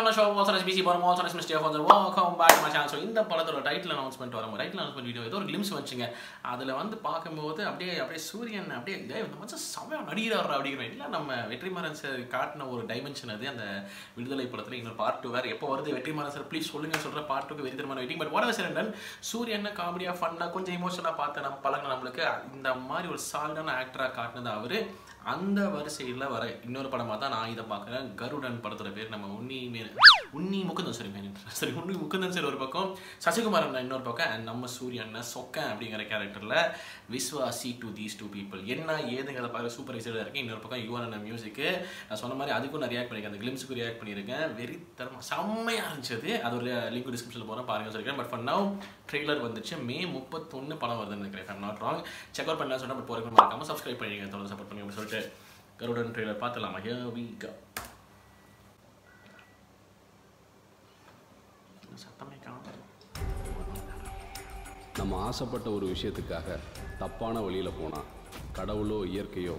on the show, also as BC Bottom, also as Mr. Father. Welcome back to my channel. So, இந்த படத்தோட title announcement வரும். Title announcement video ஏதோ ஒரு glimpse வச்சுங்க. அதில் வந்து பார்க்கும்போது அப்படியே சூரியன் அப்படியே இந்த மச்சம் செமையாக நடிகிறார் அப்படிங்கிற இல்லை நம்ம வெற்றிமாறன் சார் காட்டின ஒரு டைமென்ஷன் அது அந்த விடுதலை படத்தில் இன்னொரு பார்ட் 2 வேறு எப்போ வருது வெற்றிமாறன் சார் ப்ளீஸ் சொல்லுங்க சொல்கிற பார்ட் 2க்கு வெறித்தனமான waiting. But whatever sir done சூரியனை காமெடியாக ஃபன்னாக கொஞ்சம் இமோஷனாக பார்த்து நம்ம பழகின நம்மளுக்கு இந்த மாதிரி ஒரு சாலிடான ஆக்டராக காட்டினது அவர். அந்த வரிசையில் வர இன்னொரு படமாக தான் நான் இதை பார்க்குறேன். கருடன் படத்தோட பேர் நம்ம உன்னி முகுந்தன் சரி உன்னி முகுந்தன் சார் ஒரு பக்கம், சசிகுமார் அண்ணா இன்னொரு பக்கம், அண்ட் நம்ம சூரிய அண்ணா சொக்கன் அப்படிங்கிற கேரக்டரில் விஸ்வாசி டு தீஸ் டூ பீப்புள் என்ன ஏதுங்கிறத பார்க்க சூப்பர் எக்ஸைட்டாக இருக்கேன். இன்னொரு பக்கம் யுவன் அண்ணா மியூசிக்கு நான் சொன்ன மாதிரி அதுக்கும் நான் ரியாக்ட் பண்ணியிருக்கேன், அந்த கிளிம்ஸுக்கு ரியாக்ட் பண்ணியிருக்கேன். வெறித்தரமாக செம்மையாக இருந்துச்சு. அது ஒரு லிங்க் டிஸ்கிரிப்ஷனில் போகிறேன் பாருங்கள் சொல்லியிருக்கேன். பட் ஃபார் நவ் ட்ரெய்லர் வந்துச்சு. May 31 படம் வருதுன்னு நினைக்கிறேன். I'm not wrong. Check out பண்ணலாம் சொன்னால் பட் போகிறக்கு மறக்காமல் சப்ஸ்கிரைப் பண்ணிடுங்க, தொடர்ந்து சப்போர்ட் பண்ணி அப்படின்னு சொல்லிட்டு கருடன் ட்ரெய்லர் பார்த்துலாமா? Here we go. நம்ம ஆசைப்பட்ட ஒரு விஷயத்துக்காக தப்பான வழியில் போனால் கடவுளோ இயற்கையோ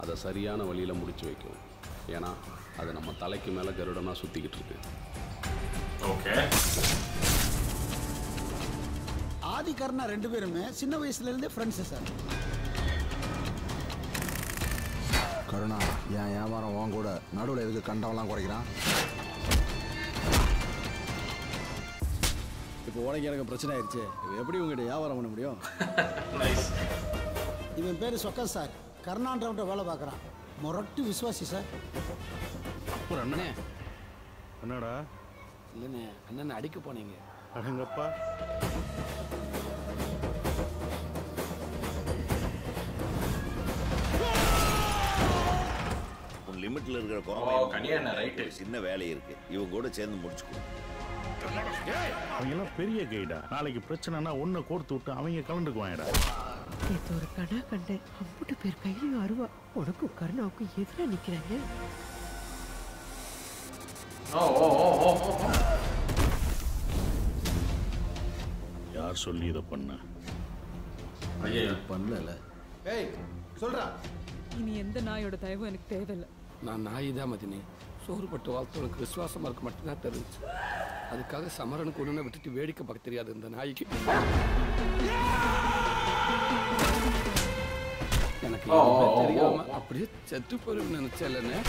அதை சரியான வழியில் முடிச்சு வைக்கும். ஏன்னா அது நம்ம தலைக்கு மேலே கருடனாக சுற்றிக்கிட்டு இருக்கு. ஓகே. ஆதி கர்ணா 2 பேருமே சின்ன வயசுலேருந்தே ஃப்ரெண்ட்ஸு சார். கருணா என் வியாபாரம் வாங்க கூட நடுவில் எதுக்கு கண்டவெல்லாம் குறைக்கிறான்? இப்போ உனக்கு எனக்கு பிரச்சனை ஆயிடுச்சு. எப்படி உங்ககிட்ட வியாபாரம் பண்ண முடியும்? இவன் பேர் சொக்கன் சார். கர்ணான்றவன்ட்ட வேலை பார்க்குறான். மொரட்டு விசுவாசி சார். ஒரு அண்ணனே. என்னடா? இல்லைண்ணே, அண்ணன் அடிக்க போனீங்க. அடங்கப்பா. லிமிட்ல இருக்கிற சின்ன வேலை இருக்கு, இவங்க கூட சேர்ந்து முடிச்சுக்கோ. அவங்க எல்லாம் பெரிய கைடா. நாளைக்கு பிரச்சனைனா ஒன்ன கோர்த்து விட்டு அவங்க கலந்துக்குவாங்கடா. இது ஒரு கடா கண்டேன். அம்புட்டு பேர் கையிலையும் அருவா. உனக்கும் கருணாவுக்கும் எதிராக நிக்கிறாங்க. யார் சொல்லி இதை பண்ண? பண்ணல. ஏய் சொல்றா. இனி எந்த நாயோட தயவும் எனக்கு தேவையில்லை. நான் நாய் தான் மதினி. சோறு பட்டு வாழ்த்தவனுக்கு விசுவாசமாக இருக்க மட்டும்தான் தெரிஞ்சு. அதுக்காக சமரனுக்கு ஒன்று விட்டுட்டு வேடிக்கை பார்க்க தெரியாது இந்த நாய்க்கு. எனக்கு தெரியாம அப்படியே செத்து போயிருன்னு நினைச்சேன்னு.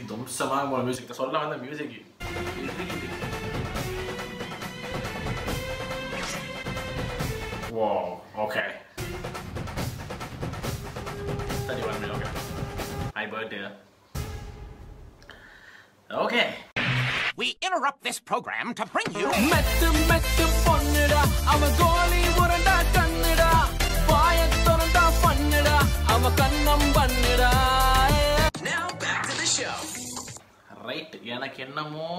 தும்சமாக மியூசிக் சொல்ல வந்த music Wow, okay. 31 mil, okay. Hi birthday. Okay. We interrupt this program to bring you மெத்து பொண்ணுடா அவ கோலி உரண்டா கண்ணுடா பாய தொரண்டா பண்ணுடா அவ கண்ணம் பண்ணுடா. Now back to the show. Right. எனக்கு என்னமோ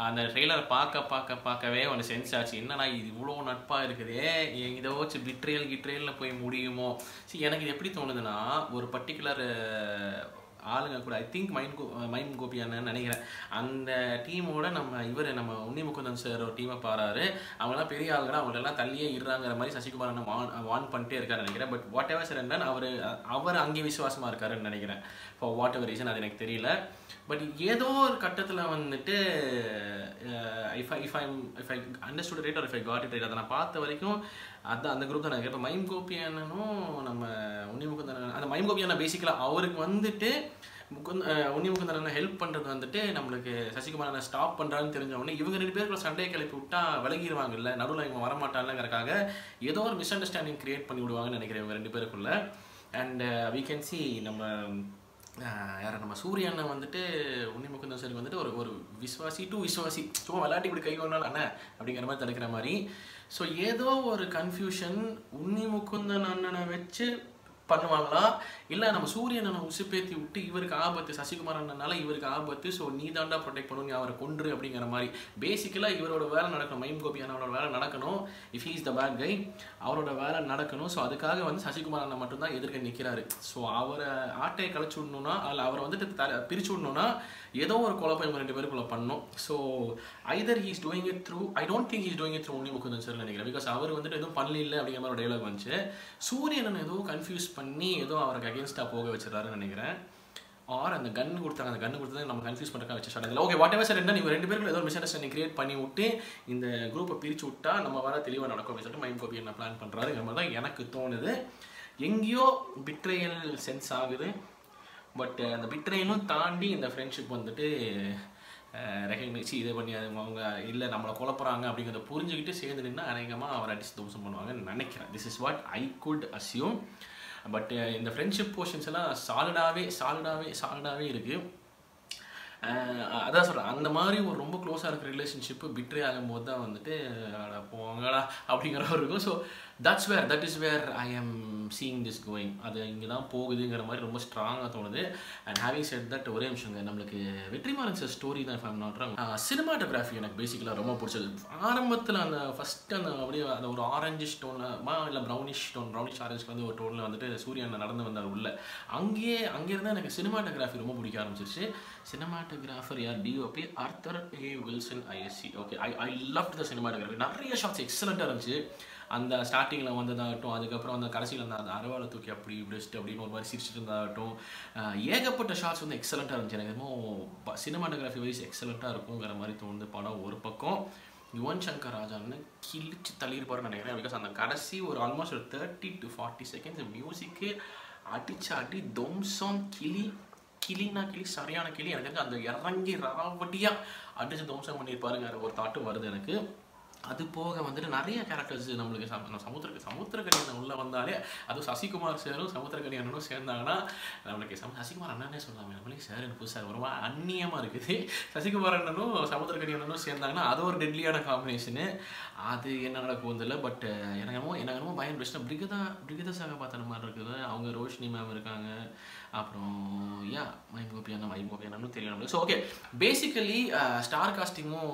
அந்த ட்ரெய்லர் பார்க்கவே ஒன்று சென்ஸ் ஆச்சு. என்னன்னா இது இவ்வளோ நட்பாக இருக்குதே, இதை வச்சு கிட்ரியலில் போய் முடியுமோ? சரி, எனக்கு இது எப்படி தோணுதுன்னா ஒரு பர்டிகுலர் ஆளுங்க கூட ஐ திங்க் மைம் கோபியானு நினைக்கிறேன். அந்த டீமோட நம்ம உன்னி முகுந்தன் சார் ஒரு டீமை பாராரு. அவங்களாம் பெரிய ஆளுங்கன்னா அவங்களெல்லாம் தள்ளியே இருறாங்கிற மாதிரி சசிகுமார் வான் பண்ணிட்டே இருக்காருன்னு நினைக்கிறேன். பட் வாட் எவர் சார் என்னன்னு அவர் அங்கே விசுவாசமாக இருக்காருன்னு நினைக்கிறேன். ஃபார் வாட் எவர் ரீசன் அது எனக்கு தெரியல. பட் ஏதோ ஒரு கட்டத்தில் வந்துட்டு if I understood right or if I got it right, அதை நான் பார்த்த வரைக்கும் அதான் அந்த குரூப் தான் நினைக்கிறேன். இப்போ மைம் கோபியானும் நம்ம உன்னி முகுந்தன், அந்த மைம் கோபியான பேசிக்கலாக அவருக்கு வந்துட்டு உன்னி முகுந்தன் ஹெல்ப் பண்ணுறது வந்துட்டு நம்மளுக்கு சசிகுமார் ஸ்டாப் பண்ணுறான்னு தெரிஞ்ச உடனே இவங்க 2 பேருக்குள்ள சண்டையை கிளப்பி விட்டா விலகிடுவாங்கல்ல, நடுவில் இவங்க வரமாட்டாங்கங்கிறக்காக ஏதோ ஒரு மிஸ் அண்டர்ஸ்டாண்டிங் கிரியேட் பண்ணி விடுவாங்கன்னு நினைக்கிறேன் இவங்க 2 பேருக்குள்ள. அண்ட் வி கேன் சி நம்ம சூரியனை வந்துட்டு உன்னி முகுந்தன் சாருக்கு வந்துட்டு ஒரு விஸ்வாசி டு விஸ்வாசி சும்மா விளையாட்டி இப்படி கை கொண்டாலும் அண்ணா அப்படிங்கிற மாதிரி தடுக்கிற மாதிரி. ஸோ ஏதோ ஒரு கன்ஃபியூஷன் உன்னி முகுந்தன் அண்ணனை வச்சு பண்ணுவாங்களா, இல்லை நம்ம சூரியனை உசுப்பேற்றி விட்டு இவருக்கு ஆபத்து, சசிகுமார் அண்ணனால இவருக்கு ஆபத்து, ஸோ நீ தாண்டா ப்ரொடெக்ட் பண்ணணும், நீ அவரை கொன்று அப்படிங்கிற மாதிரி. பேசிக்கலாக இவரோட வேலை நடக்கணும், மைம் கோபி அண்ணனோட வேலை நடக்கணும். If he is the bad guy, அவரோட வேலை நடக்கணும். ஸோ அதுக்காக வந்து சசிகுமார் அண்ணன் மட்டும்தான் எதிர்க்க நிற்கிறாரு. ஸோ அவரை ஆட்டையை கழிச்சு விடணும்னா, அதில் அவரை வந்துட்டு பிரிச்சு விடணும்னா ஏதோ ஒரு குழப்பம் இவங்க 2 பேருக்குள்ள பண்ணணும். So Hyder he's doing it through, I don't think he's doing it through Unni Mukundan sir நினைக்கிறேன். பிகாஸ் அவர் வந்துட்டு எதுவும் பண்ணல அப்படிங்கிற மாதிரி ஒரு டைலாக் வந்துச்சு. சூரியனை ஏதோ கன்ஃபியூஸ் பண்ணி ஏதோ அவருக்கு அகேன்ஸ்டாக போக வச்சிடறாருன்னு நினைக்கிறேன். ஆர் அந்த கன்று கொடுத்தாங்க, அந்த கன்று கொடுத்தது நம்ம கன்ஃபியூஸ் பண்ணுறக்கா வச்சு start. Okay what ever sir என்ன, இவங்க 2 பேருக்குள்ள ஏதோ மிஸ் அண்டர்ஸ்டாண்டிங் கிரியேட் பண்ணி விட்டு இந்த குரூப்பை பிரித்து விட்டா நம்ம வர தெளிவாக நடக்கும் அப்படின்னு சொல்லிட்டு மைம் கோபி என்ன பிளான் பண்ணுறாருங்கிற மாதிரி தான் எனக்கு தோணுது. எங்கேயோ பிட்ரையல் சென்ஸ் ஆகுது. பட் அந்த பிட்ரையலும் தாண்டி இந்த ஃப்ரெண்ட்ஷிப் வந்துட்டு ரெகக்னைஸ் இதை பண்ணி அவங்க இல்லை நம்மளை குழப்பறாங்க அப்படிங்கிறத புரிஞ்சுக்கிட்டு சேர்ந்து நின்று அநேகமாக அவர் அடிச்சு தோசம் பண்ணுவாங்கன்னு நினைக்கிறேன். This is what I could assume. But இந்த ஃப்ரெண்ட்ஷிப் போர்ஷன்ஸ் எல்லாம் சாலிடாகவே இருக்குது. அதான் சொல்கிறேன், அந்த மாதிரி ஒரு ரொம்ப க்ளோஸாக இருக்கிற ரிலேஷன்ஷிப்பு பிட்ரே ஆகும்போது தான் வந்துட்டு போங்கடா அப்படிங்கிற ஒரு இருக்கும். ஸோ தட் இஸ் வேர் ஐ ஆம் சீயிங் திஸ் கோயிங். அது இங்கே தான் போகுதுங்கிற மாதிரி ரொம்ப ஸ்ட்ராங்காக தோணுது. அண்ட் ஹேவிங் செட் தட் ஒரே நிமிஷங்க, நம்மளுக்கு வெற்றிமாறன் சார் ஸ்டோரி தான் ஃபேம் நாட்றாங்க. சினிமாட்டோகிராஃபி எனக்கு பேசிக்கலாக ரொம்ப பிடிச்சது. ஆரம்பத்தில் அந்த ஃபஸ்ட்டு அந்த அப்படியே அந்த ஒரு ஆரஞ்சு ஸ்டோன்மா இல்லை ப்ரௌனிஷ் ஆரஞ்சுக்கு வந்து ஒரு டோனில் வந்துட்டு சூரியன் நடந்து வந்தார் உள்ள. அங்கேருந்து எனக்கு சினிமாட்டோகிராஃபி ரொம்ப பிடிக்க ஆரம்பிச்சிருச்சு. சினிமாட்டோகிராஃபர் யார்? DOP author A Wilson ISC. Okay, I love the cinematography. நிறைய ஷாட்ஸ் எக்ஸலண்ட்டாக இருந்துச்சு. அந்த ஸ்டார்டிங்கில் வந்ததாகட்டும், அதுக்கப்புறம் அந்த கடைசியில் அந்த அரவாலை தூக்கி அப்படி பெஸ்ட் அப்படின்னு ஒரு மாதிரி சிரிச்சுட்டு இருந்ததாகட்டும், ஏகப்பட்ட ஷாட்ஸ் வந்து எக்ஸலண்ட்டாக இருந்துச்சு. எனக்கு என்னமோ சினிமாட்டோகிராஃபி வைஸ் எக்ஸலண்ட்டாக இருக்குங்கிற மாதிரி தோணுது படம். ஒரு பக்கம் யுவன் சங்கர் ராஜான்னு கிழிச்சு தள்ளியிருப்பாருன்னு நினைக்கிறேன். பிகாஸ் அந்த கடைசி ஒரு ஆல்மோஸ்ட் ஒரு 30 to 40 செகண்ட்ஸ் மியூசிக்கு அடி தம்சம் கிளினா சரியான கிளி. எனக்கு அந்த இறங்கி ராவடியாக அடிச்சு தம்சம் பண்ணியிருப்பாருங்கிற ஒரு தாட்டும் வருது எனக்கு. அது போக வந்துட்டு நிறைய கேரக்டர்ஸ் நம்மளுக்கு சமுத்திரக்கனி உள்ளே வந்தாலே, அதுவும் சசிகுமார் சாரும் சமுத்திரக்கனி அண்ணனும் சேர்ந்தாங்கன்னா நம்மளுக்கு சசிகுமார் அண்ணனே சொல்லலாம், நம்மளுக்கு சார் எனக்கு புதுசாக ரொம்ப அந்நியமாக இருக்குது. சசிகுமார் அண்ணனும் சமுத்திரக்கனி அண்ணனும் சேர்ந்தாங்கன்னா அது ஒரு டெட்லியான காம்பினேஷனு. அது என்ன நடக்கும் இல்லை. பட் எனக்கு பயம் பெஸ்ட்டாக பிரிகதா சாக பார்த்த மாதிரி இருக்குது. அவங்க ரோஷினி மேம் இருக்காங்க, அப்புறம் மைம் கோபி அண்ணனும் தெரியும் நம்மளுக்கு. ஸோ ஓகே, பேசிக்கலி ஸ்டார் காஸ்டிங்கும்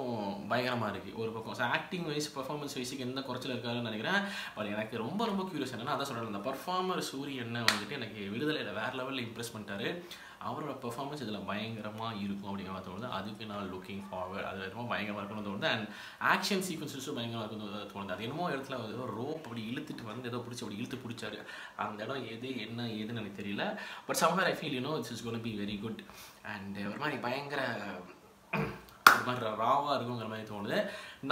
பயங்கரமாக இருக்குது ஒரு பக்கம். ஸோ ஆக்டிங் வைஸ் பர்ஃபார்மன்ஸ் வைஸுக்கு எந்த குறைச்சல் இருக்காதுன்னு நினைக்கிறேன். பட் எனக்கு ரொம்ப க்யூரியஸ் என்னன்னா, அதான் சொல்கிறேன், அந்த பர்ஃபார்மர் சூரியனை வந்துட்டு எனக்கு விடுதலையில் வேறு லெவலில் இம்ப்ரெஸ் பண்ணிட்டாரு. அவரோட பெர்ஃபார்மன்ஸ் இதில் பயங்கரமாக இருக்கும் அப்படிங்கிற தோணுது. அதுக்கு நான் லுக்கிங் ஃபார்வர்ட். அது ரொம்ப பயங்கரமாக இருக்குன்னு தோணுது. அண்ட் ஆக்ஷன் சீக்வன்ஸஸும் பயங்கரமாக இருக்குன்னு தோணுது. அது என்னமோ இடத்துல ஏதோ ரோப் அப்படி இழுத்துட்டு வந்து ஏதோ அப்படி இழுத்து பிடிச்சாரு. அந்த இடம் ஏதுன்னு எனக்கு தெரியல. But somewhere I feel it's is gonna be very good. And ஒரு மாதிரி பயங்கர ஒரு மாதிரி ராவாக இருக்குங்கிற மாதிரி தோணுது.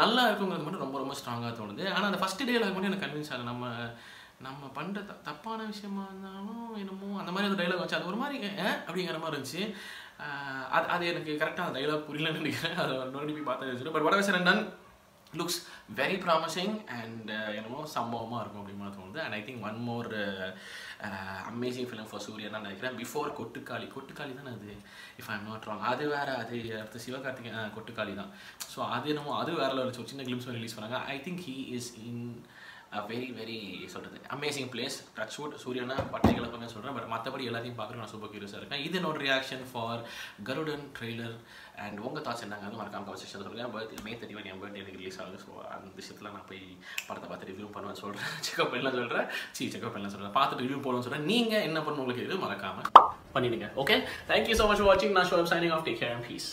நல்லா இருக்குங்கிறது மட்டும் ரொம்ப ஸ்ட்ராங்காக தோணுது. ஆனால் அந்த ஃபஸ்ட் டேலாக் மட்டும் எனக்கு கன்வின்ஸ் ஆகலை. நம்ம பண்ணுற தப்பான விஷயமா இருந்தாலும் என்னமோ அந்த மாதிரி அந்த டைலாக் வச்சு அது ஒரு மாதிரி அப்படிங்கிற மாதிரி இருந்துச்சு. அது எனக்கு கரெக்டாக அந்த டைலாக் புரியலன்னு நினைக்கிறேன். அதை நோண்டி போய் பார்த்தா. But whatever said and done looks very promising and என்னமோ சம்பவமாக இருக்கும் அப்படின்னு தோணுது. And I think one more amazing film for சூரியன் தான் நினைக்கிறேன். பிஃபோர் கொட்டுக்காளி தானே அது, if I am not wrong. அது வேறு, அது அடுத்து சிவகார்த்திகேயன் கொட்டுக்காளி தான். ஸோ அது என்னமோ அது வேறு லெவல் ஒரு சின்ன கிளிம்ஸ் ரிலீஸ் பண்ணாங்க. I think he is in very சொல்கிறது அமேசிங் பிளேஸ். டச் வுட் சூரியனா பட்டைகளை பண்ண சொல்கிறேன். பட் மற்றபடி எல்லாத்தையும் பார்க்குறேன், நான் சூப்பர் க்யூரியஸாக இருக்கேன். இது என்னோட reaction for Garudan trailer. And உங்கள் தாட்ஸ் என்னங்க அது மறக்காம கமெண்ட் செக்ஷன் சொல்லுங்கள். May 31 என் பர்த்டே எனக்கு ரிலீஸ் ஆகுது. ஸோ அந்த விஷயத்தில் நான் போய் படத்தை பார்த்து ரிவ்யூ பண்ணுவேன்னு சொல்கிறேன். செக்அப் பண்ணலாம் சொல்கிறேன். பார்த்துட்டு ரிவ்யூ போடணும்னு சொல்கிறேன். நீங்கள் என்ன பண்ணணும் உங்களுக்கு இது மறக்காமல் பண்ணிடுங்க. Okay, thank you so much for வாட்சிங். நான் show signing off. Take care and piece.